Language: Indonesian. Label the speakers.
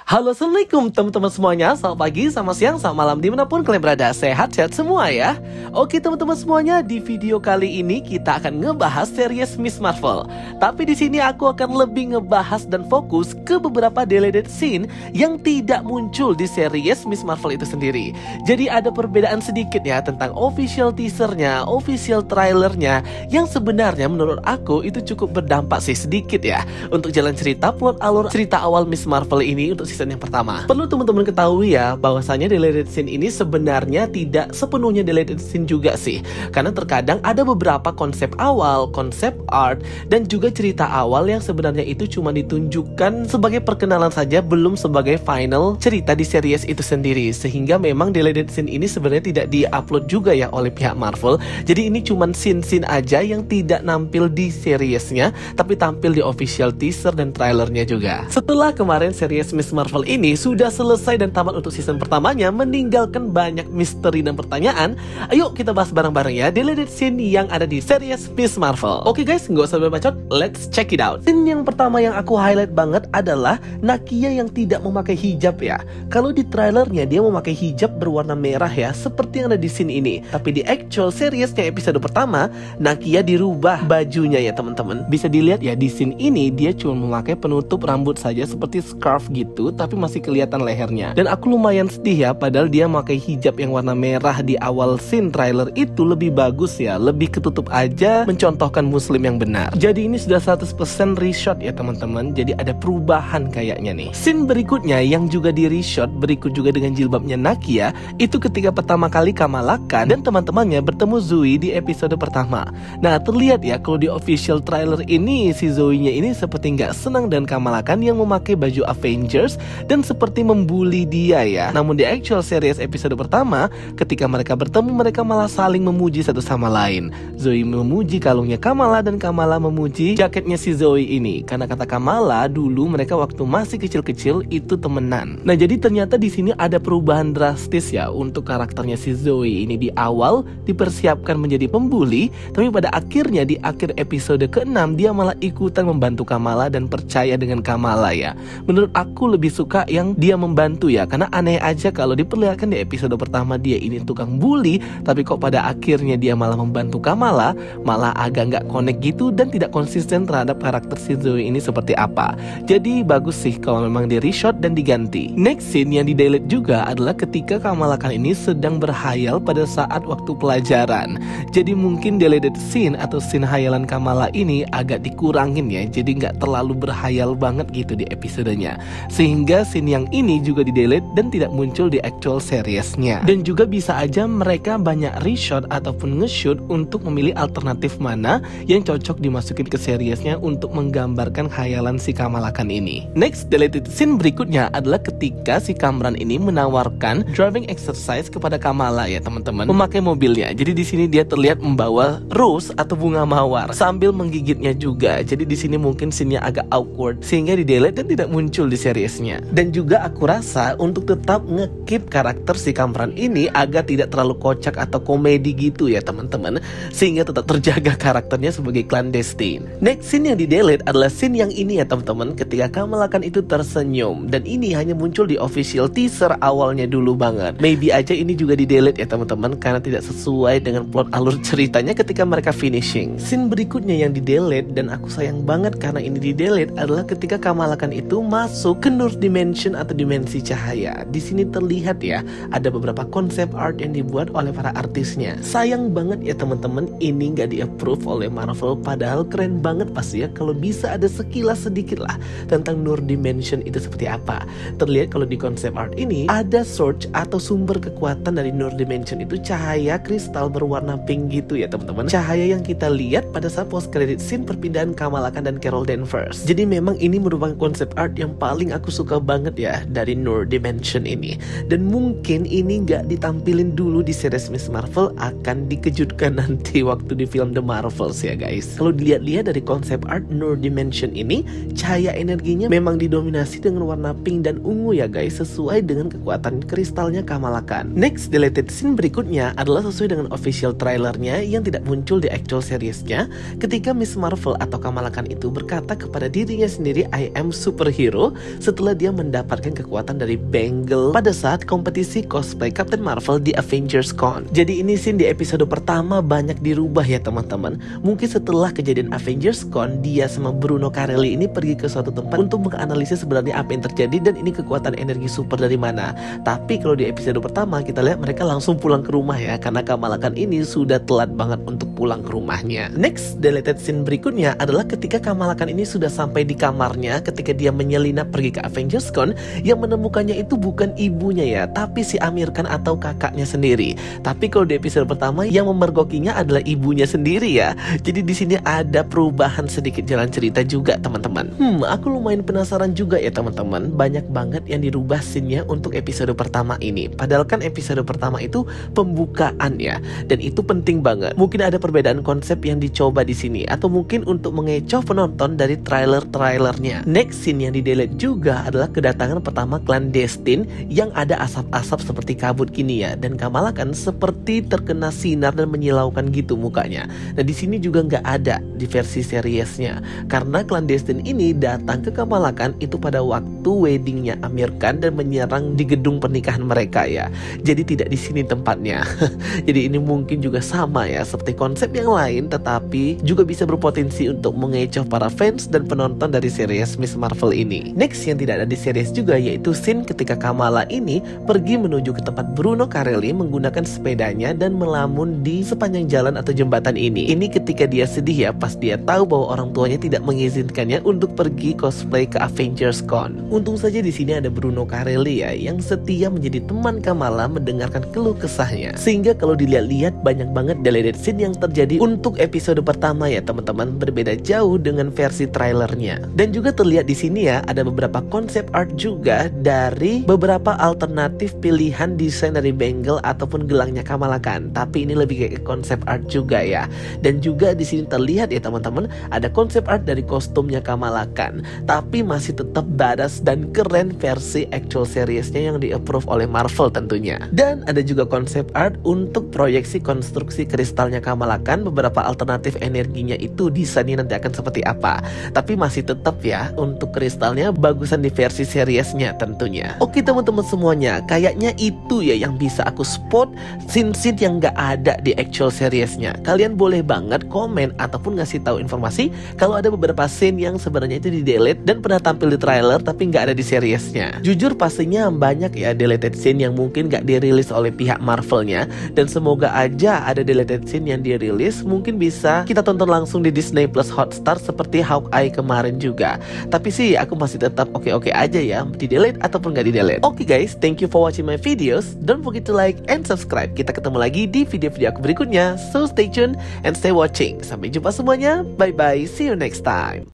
Speaker 1: Halo, assalamualaikum teman-teman semuanya. Selamat pagi, selamat siang, selamat malam, dimanapun kalian berada. Sehat-sehat semua ya. Oke teman-teman semuanya, di video kali ini kita akan ngebahas series Miss Marvel. Tapi di sini aku akan lebih ngebahas dan fokus ke beberapa deleted scene yang tidak muncul di series Miss Marvel itu sendiri. Jadi ada perbedaan sedikit ya tentang official teasernya, official trailernya, yang sebenarnya menurut aku itu cukup berdampak sih sedikit ya untuk jalan cerita, plot alur cerita awal Miss Marvel ini untuk season yang pertama. Perlu teman-teman ketahui ya bahwasanya deleted scene ini sebenarnya tidak sepenuhnya deleted scene juga sih, karena terkadang ada beberapa konsep awal, konsep art, dan juga cerita awal yang sebenarnya itu cuma ditunjukkan sebagai perkenalan saja, belum sebagai final cerita di series itu sendiri. Sehingga memang deleted scene ini sebenarnya tidak di-upload juga ya oleh pihak Marvel. Jadi ini cuma scene-scene aja yang tidak nampil di seriesnya, tapi tampil di official teaser dan trailernya juga. Setelah kemarin series Miss Marvel ini sudah selesai dan tamat untuk season pertamanya, meninggalkan banyak misteri dan pertanyaan. Ayo kita bahas bareng-bareng ya deleted scene yang ada di series Miss Marvel. Oke guys, nggak usah bacot, let's check it out. Scene yang pertama yang aku highlight banget adalah Nakia yang tidak memakai hijab ya. Kalau di trailernya dia memakai hijab berwarna merah ya, seperti yang ada di scene ini. Tapi di actual seriesnya episode pertama, Nakia dirubah bajunya ya teman-teman. Bisa dilihat ya di scene ini dia cuma memakai penutup rambut saja seperti scarf gitu, tapi masih kelihatan lehernya. Dan aku lumayan sedih ya, padahal dia memakai hijab yang warna merah di awal scene trailer itu lebih bagus ya, lebih ketutup aja, mencontohkan muslim yang benar. Jadi ini sudah 100% reshot ya teman-teman. Jadi ada perubahan kayaknya nih. Scene berikutnya yang juga di reshot berikut juga dengan jilbabnya Nakia, itu ketika pertama kali Kamala Khan dan teman-temannya bertemu Zoe di episode pertama. Nah terlihat ya kalau di official trailer ini si Zoe-nya ini seperti nggak senang dan Kamala Khan yang memakai baju Avengers dan seperti membuli dia ya. Namun di actual series episode pertama, ketika mereka bertemu, mereka malah saling memuji satu sama lain. Zoe memuji kalungnya Kamala dan Kamala memuji jaketnya si Zoe ini. Karena kata Kamala, dulu mereka waktu masih kecil-kecil itu temenan. Nah jadi ternyata di sini ada perubahan drastis ya untuk karakternya si Zoe ini. Di awal dipersiapkan menjadi pembuli, tapi pada akhirnya di akhir episode ke-6 dia malah ikutan membantu Kamala dan percaya dengan Kamala ya. Menurut aku lebih suka yang dia membantu ya, karena aneh aja kalau diperlihatkan di episode pertama dia ini tukang bully, tapi kok pada akhirnya dia malah membantu Kamala, malah agak nggak connect gitu dan tidak konsisten terhadap karakter si Zoe ini seperti apa. Jadi bagus sih kalau memang di reshot dan diganti. Next scene yang di delete juga adalah ketika Kamala Khan ini sedang berhayal pada saat waktu pelajaran. Jadi mungkin deleted scene atau scene hayalan Kamala ini agak dikurangin ya, jadi nggak terlalu berhayal banget gitu di episodenya. Sehingga scene yang ini juga di-delete dan tidak muncul di actual seriesnya. Dan juga bisa aja mereka banyak reshot ataupun nge-shoot untuk memilih alternatif mana yang cocok dimasukin ke seriesnya untuk menggambarkan khayalan si Kamala Khan ini. Next deleted scene berikutnya adalah ketika si Kamran ini menawarkan driving exercise kepada Kamala ya teman-teman, memakai mobilnya. Jadi di sini dia terlihat membawa rose atau bunga mawar sambil menggigitnya juga. Jadi di sini mungkin scene-nya agak awkward sehingga di-delete dan tidak muncul di seriesnya. Dan juga aku rasa untuk tetap nge-keep karakter si Kamran ini agar tidak terlalu kocak atau komedi gitu ya teman-teman, sehingga tetap terjaga karakternya sebagai clandestine. Next scene yang di-delete adalah scene yang ini ya teman-teman, ketika Kamala Khan itu tersenyum, dan ini hanya muncul di official teaser awalnya dulu banget. Maybe aja ini juga di-delete ya teman-teman, karena tidak sesuai dengan plot alur ceritanya ketika mereka finishing. Scene berikutnya yang di-delete dan aku sayang banget karena ini di-delete adalah ketika Kamala Khan itu masuk ke Nur Dimension atau dimensi cahaya. Di sini terlihat ya ada beberapa konsep art yang dibuat oleh para artisnya. Sayang banget ya teman-teman, ini nggak di-approve oleh Marvel, padahal keren banget pasti ya kalau bisa ada sekilas sedikit lah tentang Nur Dimension itu seperti apa. Terlihat kalau di konsep art ini ada source atau sumber kekuatan dari Nur Dimension itu cahaya kristal berwarna pink gitu ya teman-teman. Cahaya yang kita lihat pada saat post credit scene perpindahan Kamala Khan dan Carol Danvers. Jadi memang ini merupakan konsep art yang paling aku suka banget ya dari Nur Dimension ini. Dan mungkin ini nggak ditampilin dulu di series Miss Marvel, akan dikejutkan nanti waktu di film The Marvels ya guys. Kalau dilihat-lihat dari konsep art Nur Dimension ini, cahaya energinya memang didominasi dengan warna pink dan ungu ya guys, sesuai dengan kekuatan kristalnya Kamala Khan. Next deleted scene berikutnya adalah sesuai dengan official trailernya yang tidak muncul di actual seriesnya, ketika Miss Marvel atau Kamala Khan itu berkata kepada dirinya sendiri I am superhero, setelah dia mendapatkan kekuatan dari Bangle pada saat kompetisi cosplay Captain Marvel di Avengers Con. Jadi ini scene di episode pertama banyak dirubah ya teman-teman. Mungkin setelah kejadian Avengers Con, dia sama Bruno Carelli ini pergi ke suatu tempat untuk menganalisis sebenarnya apa yang terjadi dan ini kekuatan energi super dari mana. Tapi kalau di episode pertama kita lihat mereka langsung pulang ke rumah ya, karena Kamala Khan ini sudah telat banget untuk pulang ke rumahnya. Next, deleted scene berikutnya adalah ketika Kamala Khan ini sudah sampai di kamarnya ketika dia menyelinap pergi ke Avengers Con, yang menemukannya itu bukan ibunya ya, tapi si Amir Khan atau kakaknya sendiri. Tapi kalau di episode pertama yang memergokinya adalah ibunya sendiri ya. Jadi di sini ada perubahan sedikit jalan cerita juga teman-teman. Aku lumayan penasaran juga ya teman-teman. Banyak banget yang dirubah scene-nya untuk episode pertama ini. Padahal kan episode pertama itu pembukaan ya, dan itu penting banget. Mungkin ada perbedaan konsep yang dicoba di sini, atau mungkin untuk mengecoh penonton dari trailernya. Next scene yang di-delete juga adalah kedatangan pertama clandestine yang ada asap-asap seperti kabut gini ya, dan Kamala Khan seperti terkena sinar dan menyilaukan gitu mukanya. Nah di sini juga nggak ada di versi seriesnya, karena clandestine ini datang ke Kamala Khan itu pada waktu weddingnya Amir Khan dan menyerang di gedung pernikahan mereka ya. Jadi tidak di sini tempatnya. Jadi ini mungkin juga sama ya seperti konsep yang lain, tetapi juga bisa berpotensi untuk mengecoh para fans dan penonton dari series Miss Marvel ini. Next yang tidak ada di series juga yaitu scene ketika Kamala ini pergi menuju ke tempat Bruno Carelli menggunakan sepedanya dan melamun di sepanjang jalan atau jembatan ini. Ini ketika dia sedih ya pas dia tahu bahwa orang tuanya tidak mengizinkannya untuk pergi cosplay ke Avengers Con. Untung saja di sini ada Bruno Carelli ya yang setia menjadi teman Kamala mendengarkan keluh kesahnya. Sehingga kalau dilihat-lihat banyak banget deleted scene yang terjadi untuk episode pertama ya teman-teman, berbeda jauh dengan versi trailernya. Dan juga terlihat di sini ya ada beberapa konsep art juga dari beberapa alternatif pilihan desain dari Bangle ataupun gelangnya Kamala Khan. Tapi ini lebih kayak konsep art juga ya. Dan juga di sini terlihat ya teman-teman ada konsep art dari kostumnya Kamala Khan, tapi masih tetap badass dan keren versi actual seriesnya yang di-approve oleh Marvel tentunya. Dan ada juga konsep art untuk proyeksi konstruksi kristalnya Kamala Khan. Beberapa alternatif energinya itu desainnya nanti akan seperti apa, tapi masih tetap ya untuk kristalnya bagusan di versi seriesnya tentunya. Oke teman-teman semuanya, kayaknya itu ya yang bisa aku spot scene-scene yang gak ada di actual seriesnya. Kalian boleh banget komen ataupun ngasih tahu informasi kalau ada beberapa scene yang sebenarnya itu di-delete dan pernah tampil di trailer tapi nggak ada di seriesnya. Jujur pastinya banyak ya deleted scene yang mungkin nggak dirilis oleh pihak Marvelnya, dan semoga aja ada deleted scene yang dirilis mungkin bisa kita tonton langsung di Disney Plus Hotstar seperti Hawkeye kemarin juga. Tapi sih aku masih tetap oke-oke aja ya di-delete ataupun nggak di-delete. Oke guys, thank you for watching my videos. Don't forget to like and subscribe. Kita ketemu lagi di video-video aku berikutnya. So stay tuned and stay watching. Sampai jumpa semuanya. Bye bye. See you next time.